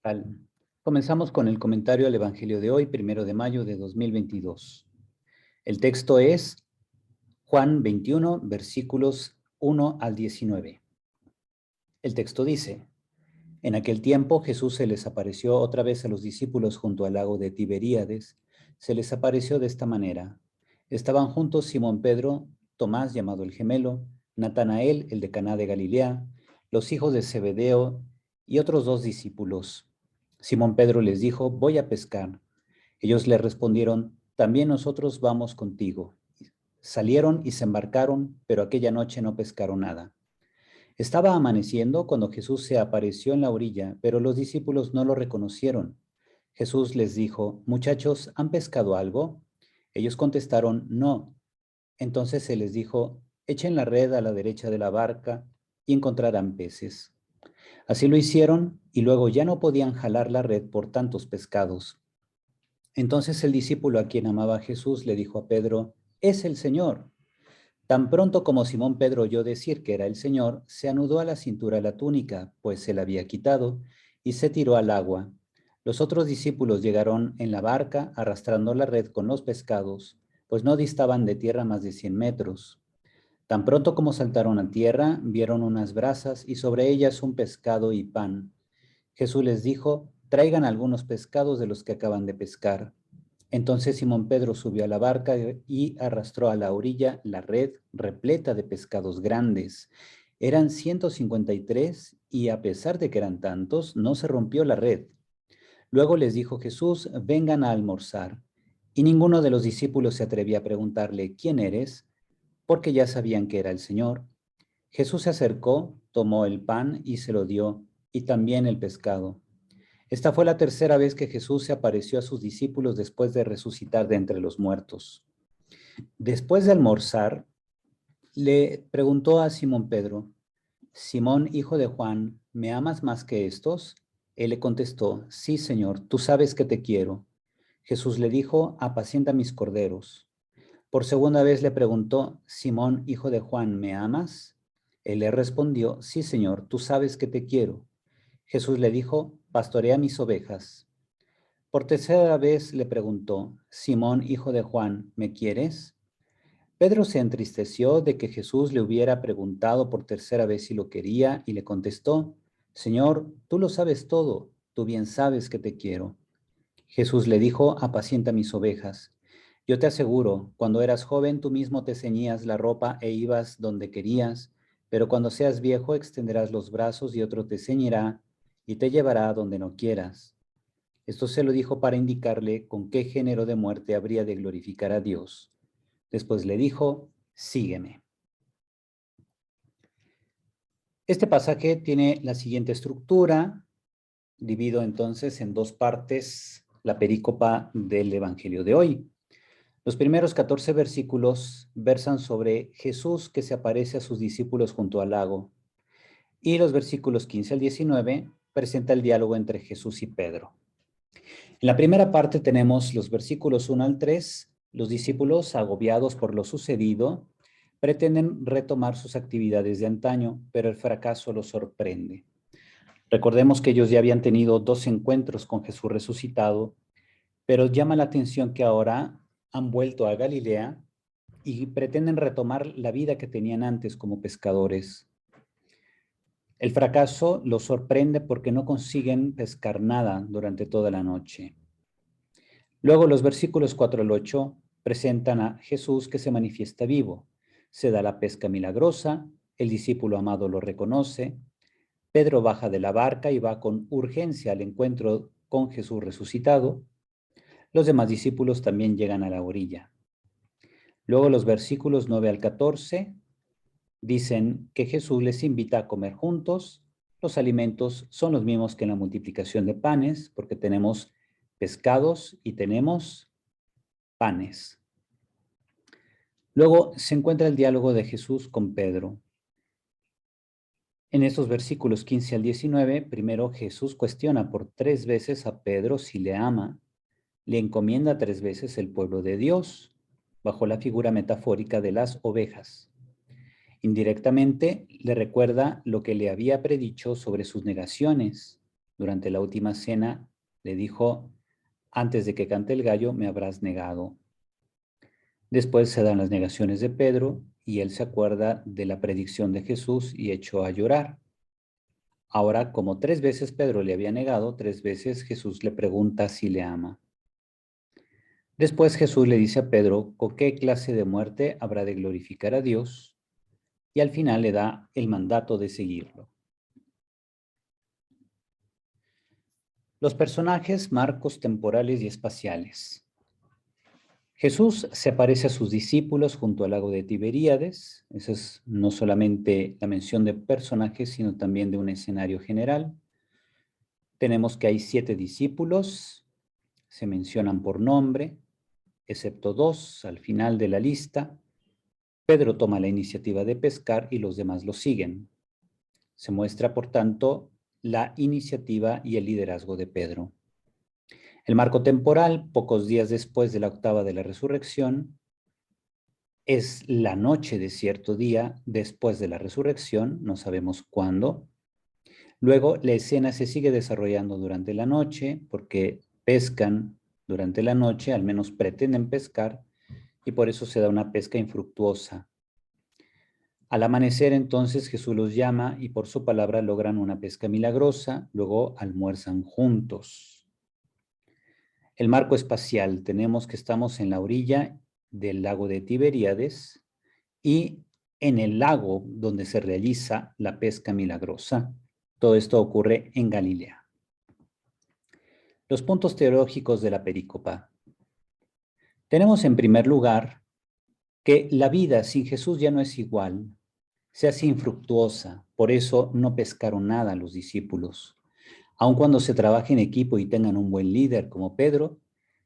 Tal. Comenzamos con el comentario al Evangelio de hoy, 1 de mayo de 2022. El texto es Juan 21, versículos 1 al 19. El texto dice: En aquel tiempo Jesús se les apareció otra vez a los discípulos junto al lago de Tiberíades. Se les apareció de esta manera. Estaban juntos Simón Pedro, Tomás llamado el gemelo, Natanael, el de Caná de Galilea, los hijos de Zebedeo y otros dos discípulos. Simón Pedro les dijo: Voy a pescar. Ellos le respondieron: También nosotros vamos contigo. Salieron y se embarcaron, pero aquella noche no pescaron nada. Estaba amaneciendo cuando Jesús se apareció en la orilla, pero los discípulos no lo reconocieron. Jesús les dijo: Muchachos, ¿han pescado algo? Ellos contestaron: No. Entonces se les dijo: Echen la red a la derecha de la barca y encontrarán peces. Así lo hicieron y luego ya no podían jalar la red por tantos pescados. Entonces el discípulo a quien amaba Jesús le dijo a Pedro: Es el Señor. Tan pronto como Simón Pedro oyó decir que era el Señor, se anudó a la cintura la túnica, pues se la había quitado, y se tiró al agua. Los otros discípulos llegaron en la barca arrastrando la red con los pescados, pues no distaban de tierra más de 100 metros. Tan pronto como saltaron a tierra, vieron unas brasas y sobre ellas un pescado y pan. Jesús les dijo: Traigan algunos pescados de los que acaban de pescar. Entonces Simón Pedro subió a la barca y arrastró a la orilla la red repleta de pescados grandes. Eran 153 y a pesar de que eran tantos, no se rompió la red. Luego les dijo Jesús: Vengan a almorzar. Y ninguno de los discípulos se atrevía a preguntarle: ¿Quién eres? Porque ya sabían que era el Señor. Jesús se acercó, tomó el pan y se lo dio, y también el pescado. Esta fue la tercera vez que Jesús se apareció a sus discípulos después de resucitar de entre los muertos. Después de almorzar, le preguntó a Simón Pedro: Simón, hijo de Juan, ¿me amas más que estos? Él le contestó: Sí, Señor, tú sabes que te quiero. Jesús le dijo: Apacienta mis corderos. Por segunda vez le preguntó: Simón, hijo de Juan, ¿me amas? Él le respondió: Sí, Señor, tú sabes que te quiero. Jesús le dijo: Pastorea mis ovejas. Por tercera vez le preguntó: Simón, hijo de Juan, ¿me quieres? Pedro se entristeció de que Jesús le hubiera preguntado por tercera vez si lo quería y le contestó: Señor, tú lo sabes todo, tú bien sabes que te quiero. Jesús le dijo: Apacienta mis ovejas. Yo te aseguro, cuando eras joven tú mismo te ceñías la ropa e ibas donde querías, pero cuando seas viejo extenderás los brazos y otro te ceñirá y te llevará a donde no quieras. Esto se lo dijo para indicarle con qué género de muerte habría de glorificar a Dios. Después le dijo: Sígueme. Este pasaje tiene la siguiente estructura. Divido entonces en dos partes la perícopa del Evangelio de hoy. Los primeros 14 versículos versan sobre Jesús que se aparece a sus discípulos junto al lago, y los versículos 15 al 19 presenta el diálogo entre Jesús y Pedro. En la primera parte tenemos los versículos 1 al 3. Los discípulos, agobiados por lo sucedido, pretenden retomar sus actividades de antaño, pero el fracaso los sorprende. Recordemos que ellos ya habían tenido 2 encuentros con Jesús resucitado, pero llama la atención que ahora han vuelto a Galilea y pretenden retomar la vida que tenían antes como pescadores. El fracaso los sorprende porque no consiguen pescar nada durante toda la noche. Luego los versículos 4 al 8 presentan a Jesús que se manifiesta vivo. Se da la pesca milagrosa, el discípulo amado lo reconoce, Pedro baja de la barca y va con urgencia al encuentro con Jesús resucitado. Los demás discípulos también llegan a la orilla. Luego los versículos 9 al 14 dicen que Jesús les invita a comer juntos. Los alimentos son los mismos que en la multiplicación de panes, porque tenemos pescados y tenemos panes. Luego se encuentra el diálogo de Jesús con Pedro. En estos versículos 15 al 19, primero Jesús cuestiona por 3 veces a Pedro si le ama, le encomienda 3 veces el pueblo de Dios, bajo la figura metafórica de las ovejas. Indirectamente le recuerda lo que le había predicho sobre sus negaciones, Durante la última cena le dijo, antes de que cante el gallo me habrás negado. Después se dan las negaciones de Pedro y él se acuerda de la predicción de Jesús y echó a llorar. Ahora, como 3 veces Pedro le había negado, 3 veces Jesús le pregunta si le ama. Después Jesús le dice a Pedro con qué clase de muerte habrá de glorificar a Dios y al final le da el mandato de seguirlo. Los personajes, marcos temporales y espaciales. Jesús se aparece a sus discípulos junto al lago de Tiberíades. Esa es no solamente la mención de personajes, sino también de un escenario general. Tenemos que hay 7 discípulos, se mencionan por nombre, excepto 2 al final de la lista. Pedro toma la iniciativa de pescar y los demás lo siguen. Se muestra, por tanto, la iniciativa y el liderazgo de Pedro. El marco temporal, pocos días después de la octava de la resurrección, es la noche de cierto día después de la resurrección, no sabemos cuándo. Luego, la escena se sigue desarrollando durante la noche porque pescan durante la noche, al menos pretenden pescar, y por eso se da una pesca infructuosa. Al amanecer, entonces, Jesús los llama y por su palabra logran una pesca milagrosa, luego almuerzan juntos. El marco espacial, tenemos que estamos en la orilla del lago de Tiberíades y en el lago donde se realiza la pesca milagrosa. Todo esto ocurre en Galilea. Los puntos teológicos de la perícopa. Tenemos en primer lugar que la vida sin Jesús ya no es igual, se hace infructuosa, por eso no pescaron nada los discípulos. Aun cuando se trabaje en equipo y tengan un buen líder como Pedro,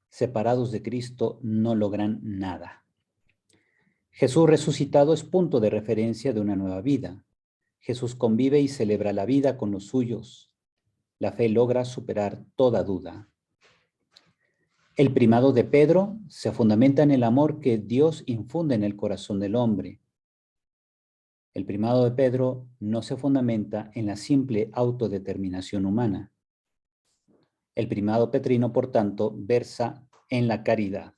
separados de Cristo no logran nada. Jesús resucitado es punto de referencia de una nueva vida. Jesús convive y celebra la vida con los suyos. La fe logra superar toda duda. El primado de Pedro se fundamenta en el amor que Dios infunde en el corazón del hombre. El primado de Pedro no se fundamenta en la simple autodeterminación humana. El primado petrino, por tanto, versa en la caridad.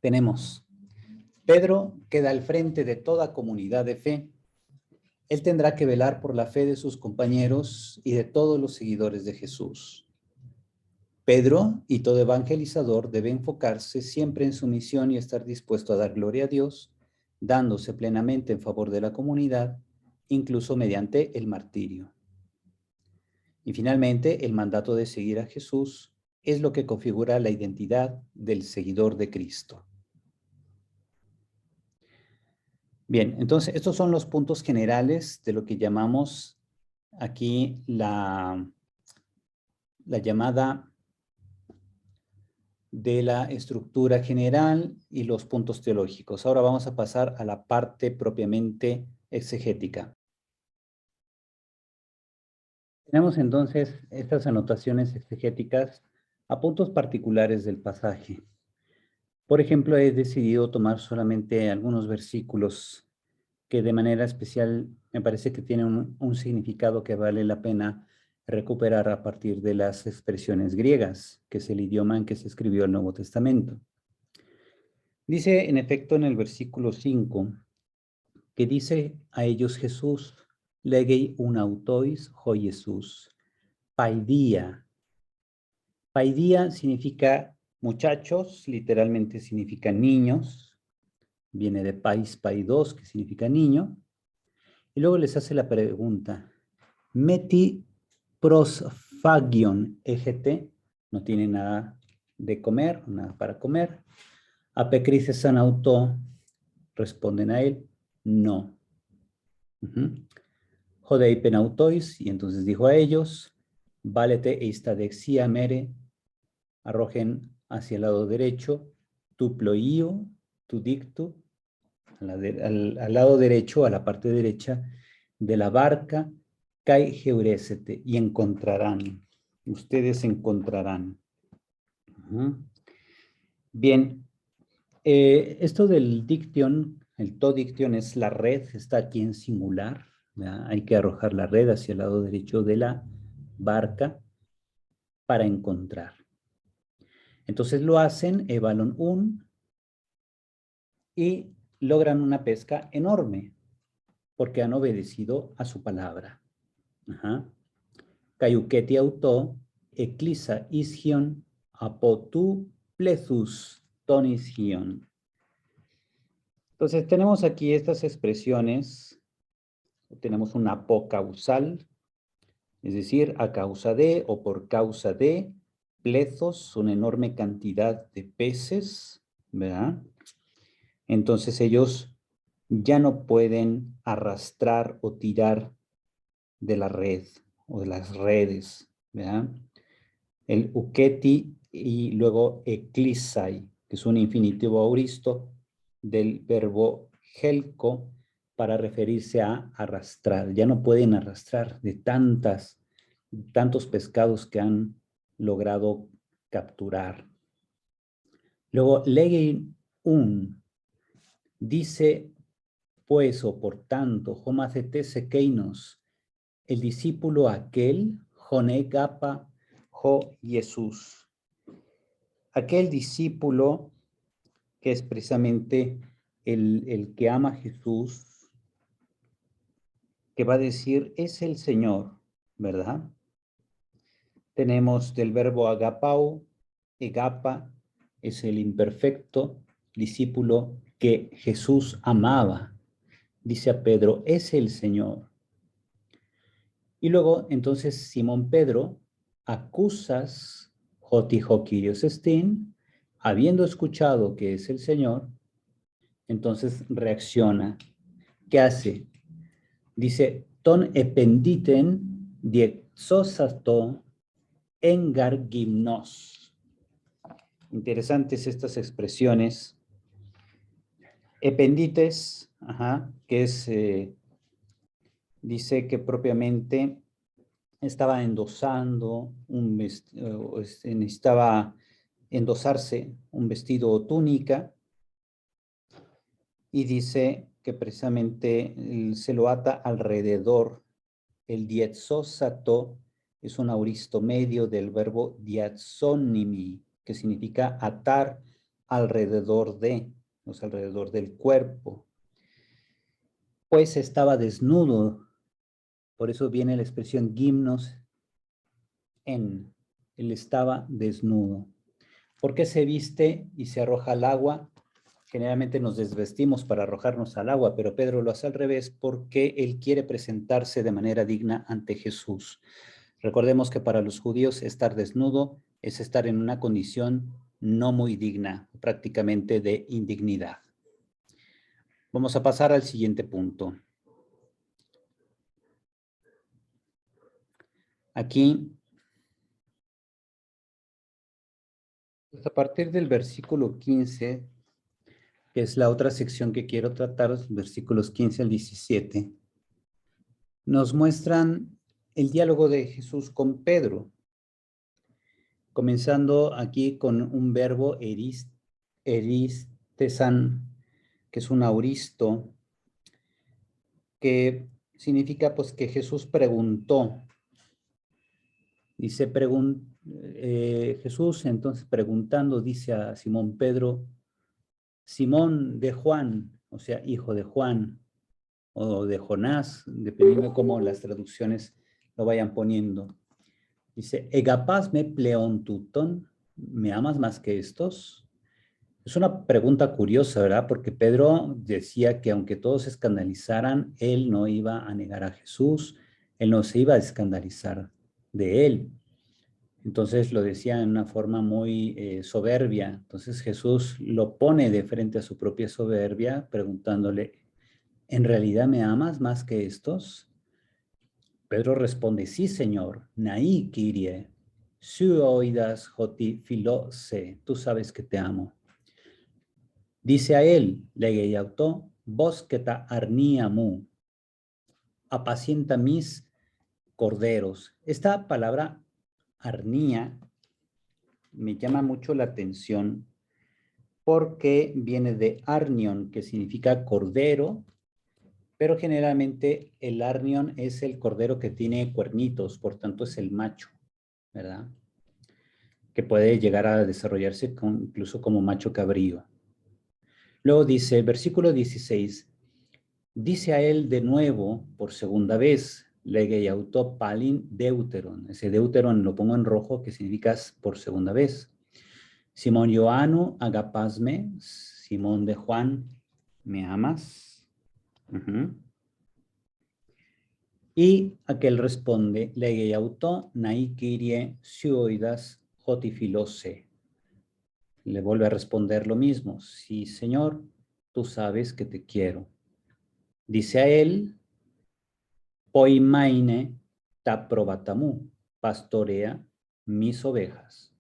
Tenemos, Pedro queda al frente de toda comunidad de fe. Él tendrá que velar por la fe de sus compañeros y de todos los seguidores de Jesús. Pedro y todo evangelizador debe enfocarse siempre en su misión y estar dispuesto a dar gloria a Dios, dándose plenamente en favor de la comunidad, incluso mediante el martirio. Y finalmente, el mandato de seguir a Jesús es lo que configura la identidad del seguidor de Cristo. Bien, entonces estos son los puntos generales de lo que llamamos aquí la llamada de la estructura general y los puntos teológicos. Ahora vamos a pasar a la parte propiamente exegética. Tenemos entonces estas anotaciones exegéticas a puntos particulares del pasaje. Por ejemplo, he decidido tomar solamente algunos versículos que de manera especial me parece que tienen un significado que vale la pena recuperar a partir de las expresiones griegas, que es el idioma en que se escribió el Nuevo Testamento. Dice, en efecto, en el versículo 5, que dice a ellos Jesús, legei un autois ho Jesús, paidia. Paidia significa muchachos, literalmente significa niños, viene de pais, paidos, que significa niño, y luego les hace la pregunta, meti prosfagion egt, no tiene nada de comer, nada para comer, apecrices san auto, responden a él, no. Jodei penautois, y entonces dijo a ellos, válete eistadexia mere, arrojen hacia el lado derecho, tu ploio, tu dictu, al lado derecho, a la parte derecha de la barca, kai geuresete, y encontrarán, ustedes encontrarán. Bien, esto del dicción El todiction es la red, está aquí en singular, ¿verdad? Hay que arrojar la red hacia el lado derecho de la barca para encontrar. Entonces lo hacen, evalon un, y logran una pesca enorme, porque han obedecido a su palabra. Cayuqueti auto, eclisa isgion, apotu plethus tonisgion. Entonces tenemos aquí estas expresiones, tenemos un apocausal, es decir, a causa de o por causa de, plethos, una enorme cantidad de peces, ¿verdad? Entonces ellos ya no pueden arrastrar o tirar de la red o de las redes, ¿verdad? El uketi y luego eclisai, que es un infinitivo auristo del verbo helco para referirse a arrastrar. Ya no pueden arrastrar de tantos pescados que han logrado capturar. Luego, legin un, dice pues o por tanto, homacete sekeinos, el discípulo aquel, Joné Gapa, Jo Jesús. Aquel discípulo que es precisamente el que ama a Jesús, que va a decir, es el Señor, ¿verdad? Tenemos del verbo agapao, egapa, es el imperfecto discípulo que Jesús amaba. Dice a Pedro, es el Señor. Y luego, entonces, Simón Pedro, acusas Jotijoquirios Estín, habiendo escuchado que es el Señor, entonces reacciona. ¿Qué hace? Dice, ton ependiten diexosato engar gimnos. Interesantes estas expresiones. Ependites, que es, dice que propiamente estaba endosando, necesitaba endosarse un vestido o túnica, y dice que precisamente se lo ata alrededor. El dietzosato es un auristo medio del verbo diatsonimi, que significa atar alrededor de, o sea, alrededor del cuerpo. Pues estaba desnudo, por eso viene la expresión gimnos en, él estaba desnudo. ¿Por qué se viste y se arroja al agua? Generalmente nos desvestimos para arrojarnos al agua, pero Pedro lo hace al revés porque él quiere presentarse de manera digna ante Jesús. Recordemos que para los judíos estar desnudo es estar en una condición no muy digna, prácticamente de indignidad. Vamos a pasar al siguiente punto. Aquí, pues a partir del versículo 15, que es la otra sección que quiero tratar, versículos 15 al 17, nos muestran el diálogo de Jesús con Pedro, comenzando aquí con un verbo eristesan, que es un auristo, que significa pues que Jesús preguntó. Dice, Jesús entonces preguntando, dice a Simón Pedro, Simón de Juan, o sea, hijo de Juan, o de Jonás, dependiendo cómo las traducciones lo vayan poniendo. Dice, ¿egapás me pleontuton? ¿Me amas más que estos? Es una pregunta curiosa, ¿verdad? Porque Pedro decía que aunque todos se escandalizaran, él no iba a negar a Jesús, él no se iba a escandalizar de él. Entonces lo decía en una forma muy soberbia. Entonces Jesús lo pone de frente a su propia soberbia, preguntándole, ¿en realidad me amas más que estos? Pedro responde, sí, Señor, naí Kyrie, su oidas joti filose, tú sabes que te amo. Dice a él, legeiauto, vos que ta arnia mu, apacienta mis corderos. Esta palabra arnía me llama mucho la atención porque viene de arnion, que significa cordero, pero generalmente el arnion es el cordero que tiene cuernitos, por tanto es el macho, ¿verdad? Que puede llegar a desarrollarse incluso como macho cabrío. Luego dice, versículo 16, dice a él de nuevo, por segunda vez, lege auto palin deuteron. Ese deuteron lo pongo en rojo, que significa por segunda vez. Simón Joanu, agapasme. Simón de Juan, ¿me amas? Y aquel responde, lege auto nai kirie sioidas jotifilose. Le vuelve a responder lo mismo. Sí, Señor, tú sabes que te quiero. Dice a él, poimaine taprobatamu, pastorea mis ovejas.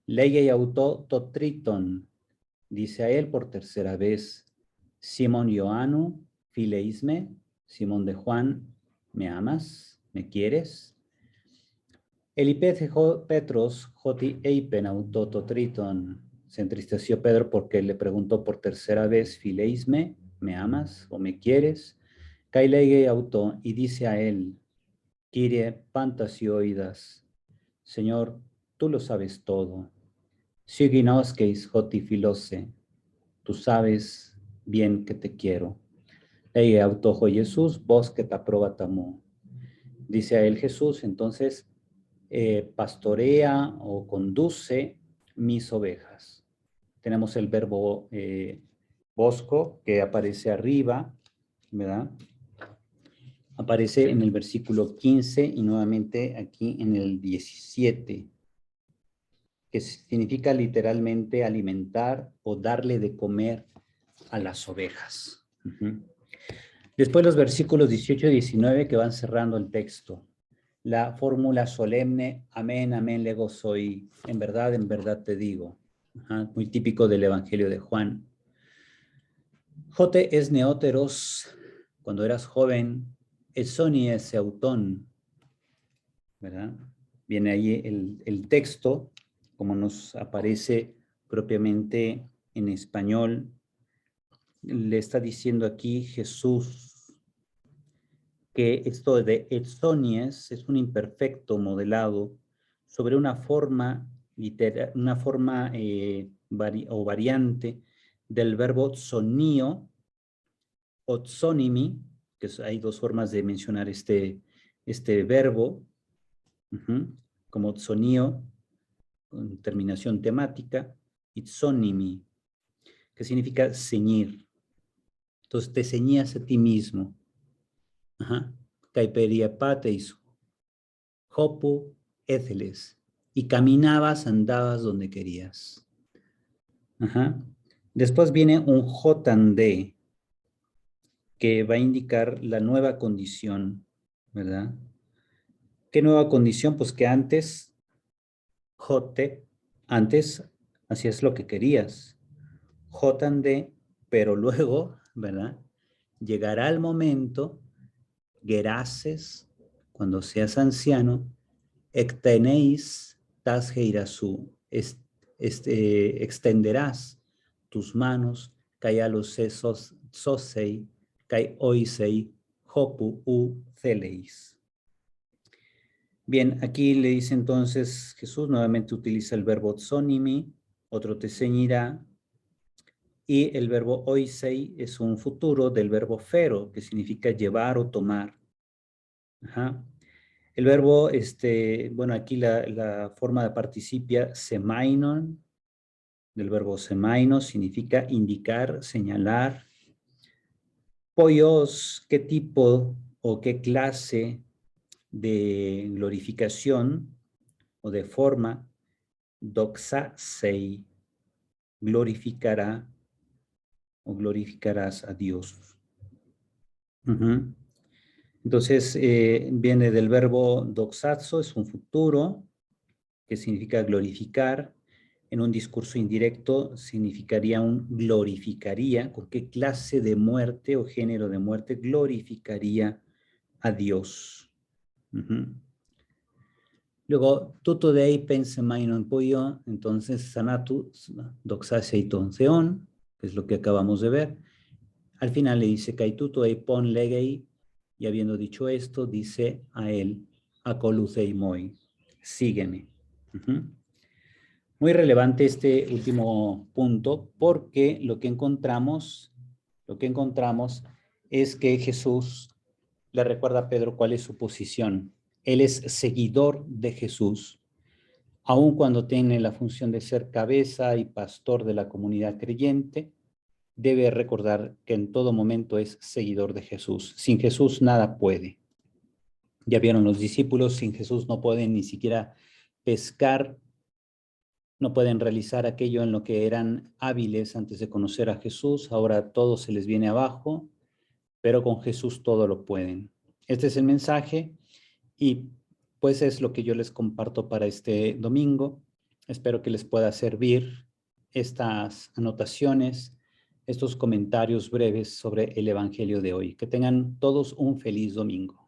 Lege auto totriton, dice a él por tercera vez, Simón Joanu, fileisme, Simón de Juan, ¿me amas? ¿Me quieres? Elipete Petros, joti eipen auto totriton. Se entristeció Pedro porque le preguntó por tercera vez, fileisme, ¿me amas o me quieres? Kailege auto y dice a él, Kyrie pantasioidas, Señor, tú lo sabes todo. Siginoskeis hoti filose, tú sabes bien que te quiero. Lege auto Jesús, vos que te aprobatamo. Dice a él Jesús, entonces, pastorea o conduce mis ovejas. Tenemos el verbo bosco que aparece arriba, ¿verdad? Aparece en el versículo 15 y nuevamente aquí en el 17, que significa literalmente alimentar o darle de comer a las ovejas. Después los versículos 18 y 19 que van cerrando el texto. La fórmula solemne, amén, amén, lego soy, en verdad te digo. Muy típico del Evangelio de Juan. Jote es neóteros, cuando eras joven, esoni es eutón, ¿verdad? Viene ahí el texto, como nos aparece propiamente en español, le está diciendo aquí Jesús que esto de exonies es un imperfecto modelado sobre una forma o variante del verbo sonio o tsonimi, que hay dos formas de mencionar este verbo, como tsonio, con terminación temática, y tsonimi, que significa ceñir. Entonces te ceñías a ti mismo. Caiperia pateis, hopu éceles, y caminabas, andabas donde querías. Después viene un jotandé, que va a indicar la nueva condición, ¿verdad? ¿Qué nueva condición? Pues que antes, jote, antes hacías lo que querías. Jotandé, pero luego, ¿verdad? Llegará el momento, geraces, cuando seas anciano, ectenéis tas geirasú, extenderás tus manos, kai a los sesos sosei, kai oisei, hopu u celeis. Bien, aquí le dice entonces Jesús, nuevamente utiliza el verbo tsonimi, otro te ceñirá, y el verbo oisei es un futuro del verbo fero, que significa llevar o tomar. El verbo, bueno, aquí la forma de participia semainon, del verbo semaino, significa indicar, señalar. Poios, ¿qué tipo o qué clase de glorificación o de forma? Doxasei, glorificará o glorificarás a Dios. Entonces, viene del verbo doxazo, es un futuro que significa glorificar. En un discurso indirecto significaría un glorificaría. ¿Con qué clase de muerte o género de muerte glorificaría a Dios? Luego, tuto dei pense mai non puyo, entonces sanatu doxaseiton theon, que es lo que acabamos de ver. Al final le dice, kai tuto ei pon legei, y habiendo dicho esto, dice a él, acolucei moi, sígueme. Muy relevante este último punto, porque lo que encontramos es que Jesús le recuerda a Pedro cuál es su posición. Él es seguidor de Jesús, aun cuando tiene la función de ser cabeza y pastor de la comunidad creyente, debe recordar que en todo momento es seguidor de Jesús. Sin Jesús nada puede. Ya vieron los discípulos, sin Jesús no pueden ni siquiera pescar, no pueden realizar aquello en lo que eran hábiles antes de conocer a Jesús. Ahora todo se les viene abajo, pero con Jesús todo lo pueden. Este es el mensaje y pues es lo que yo les comparto para este domingo. Espero que les pueda servir estas anotaciones, estos comentarios breves sobre el Evangelio de hoy. Que tengan todos un feliz domingo.